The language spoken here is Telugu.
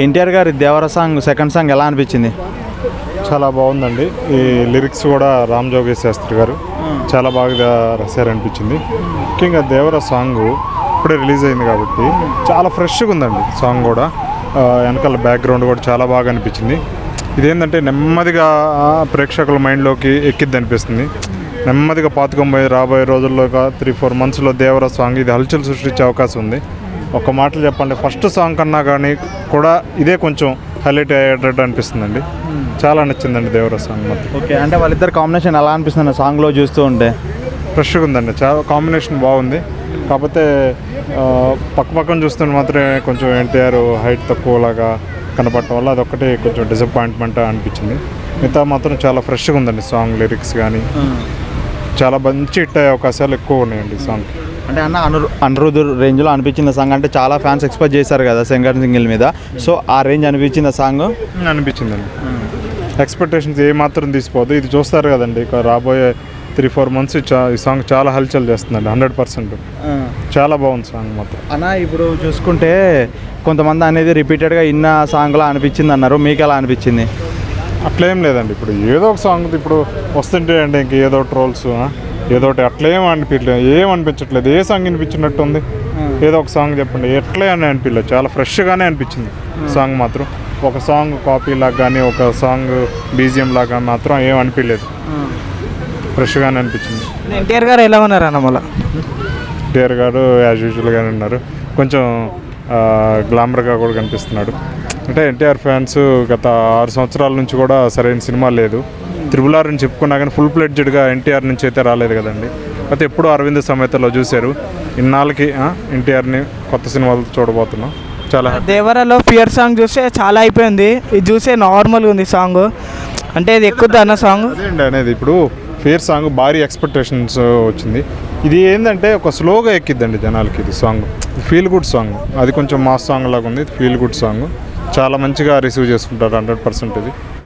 ఎన్టీఆర్ గారి దేవర సాంగ్ సెకండ్ సాంగ్ ఎలా అనిపించింది? చాలా బాగుందండి. ఈ లిరిక్స్ కూడా రామ్ జోగేష్ శాస్త్రి గారు చాలా బాగా రాశారనిపించింది. ముఖ్యంగా దేవర సాంగ్ ఇప్పుడే రిలీజ్ అయింది కాబట్టి చాలా ఫ్రెష్గా ఉందండి సాంగ్ కూడా. వెనకాల బ్యాక్గ్రౌండ్ కూడా చాలా బాగా అనిపించింది. ఇదేంటంటే నెమ్మదిగా ప్రేక్షకుల మైండ్లోకి ఎక్కిద్ది అనిపిస్తుంది. నెమ్మదిగా పాతుకొని రాబోయే రోజుల్లో 3-4 మంత్స్లో దేవర సాంగ్ ఇది హల్చల్ సృష్టించే అవకాశం ఉంది. ఒక మాటలు చెప్పండి, ఫస్ట్ సాంగ్ కన్నా కానీ కూడా ఇదే కొంచెం హైలైట్ అయ్యేటట్టు అనిపిస్తుందండి. చాలా నచ్చిందండి దేవర సాంగ్ మొత్తం. ఓకే, అంటే వాళ్ళిద్దరు కాంబినేషన్ ఎలా అనిపిస్తుంది సాంగ్లో చూస్తూ ఉంటే? ఫ్రెష్గా ఉందండి, చాలా కాంబినేషన్ బాగుంది. కాకపోతే పక్కన చూస్తుంటే మాత్రమే కొంచెం ఎన్టీఆర్ హైట్ తక్కువలాగా కనపడటం వల్ల అదొక్కటి కొంచెం డిసప్పాయింట్మెంట్ అనిపించింది. మిగతా మాత్రం చాలా ఫ్రెష్గా ఉందండి సాంగ్. లిరిక్స్ కానీ చాలా మంచి హిట్ అయ్యే అవకాశాలు ఎక్కువ ఉన్నాయండి సాంగ్. అంటే అనిరుద్ధ్ రేంజ్లో అనిపించిన సాంగ్, అంటే చాలా ఫ్యాన్స్ ఎక్స్పెక్ట్ చేశారు కదా సింగర్ సింగిల్ మీద. సో ఆ రేంజ్ అనిపించింది ఆ సాంగ్? అనిపించిందండి. ఎక్స్పెక్టేషన్స్ ఏమాత్రం తీసిపోదు. ఇది చూస్తారు కదండి, రాబోయే 3-4 మంత్స్ ఈ సాంగ్ చాలా హల్చల్ చేస్తుందండి. 100% చాలా బాగుంది సాంగ్ మొత్తం. అన్న ఇప్పుడు చూసుకుంటే కొంతమంది అనేది రిపీటెడ్గా ఇన్న సాంగ్లా అనిపించింది అన్నారు, మీకు ఎలా అనిపించింది? అట్లేం లేదండి. ఇప్పుడు ఏదో ఒక సాంగ్ ఇప్పుడు వస్తుంటే అండి ఇంక ఏదో ట్రోల్స్ ఏదో ఒకటి అట్లేం అనిపించట్లేదు. ఏ సాంగ్ అనిపించినట్టు ఉంది? ఏదో ఒక సాంగ్ చెప్పండి. ఎట్లే అని అనిపించలేదు, చాలా ఫ్రెష్గానే అనిపించింది సాంగ్ మాత్రం. ఒక సాంగ్ కాపీ లాగా కానీ ఒక సాంగ్ బీజిఎం లాగా మాత్రం ఏం అనిపించలేదు, ఫ్రెష్గానే అనిపించింది. ఎన్టీఆర్ గారు ఎలా ఉన్నారు అన్న? మళ్ళీ ఎన్టీఆర్ గారు యాజ్ యూజువల్గానే ఉన్నారు. కొంచెం గ్లామర్గా కూడా కనిపిస్తున్నాడు. అంటే ఎన్టీఆర్ ఫ్యాన్స్ గత 6 సంవత్సరాల నుంచి కూడా సరైన సినిమా లేదు. RRR అని చెప్పుకున్నా కానీ ఫుల్ ప్లెడ్జ్డ్గా ఎన్టీఆర్ నుంచి అయితే రాలేదు కదండి. అయితే ఎప్పుడు అరవింద్ సమేతలో చూశారు. ఇన్నాళ్ళకి ఎన్టీఆర్ని కొత్త సినిమాలు చూడబోతున్నాం. చాలా దేవరలో ఫియర్ సాంగ్ చూస్తే చాలా అయిపోయింది. ఇది చూసే నార్మల్గా ఉంది సాంగ్. అంటే ఇది ఎక్కుద్ది అన్న సాంగ్ అదేంటి అనేది. ఇప్పుడు ఫియర్ సాంగ్ భారీ ఎక్స్పెక్టేషన్స్ వచ్చింది. ఇది ఏంటంటే ఒక స్లోగా ఎక్కిద్దండి జనాలకి. ఇది సాంగ్ ఫీల్ గుడ్ సాంగ్. అది కొంచెం మాస్ సాంగ్ లాగా ఉంది. ఫీల్ గుడ్ సాంగ్ చాలా మంచిగా రిసీవ్ చేసుకుంటారు 100% ఇది.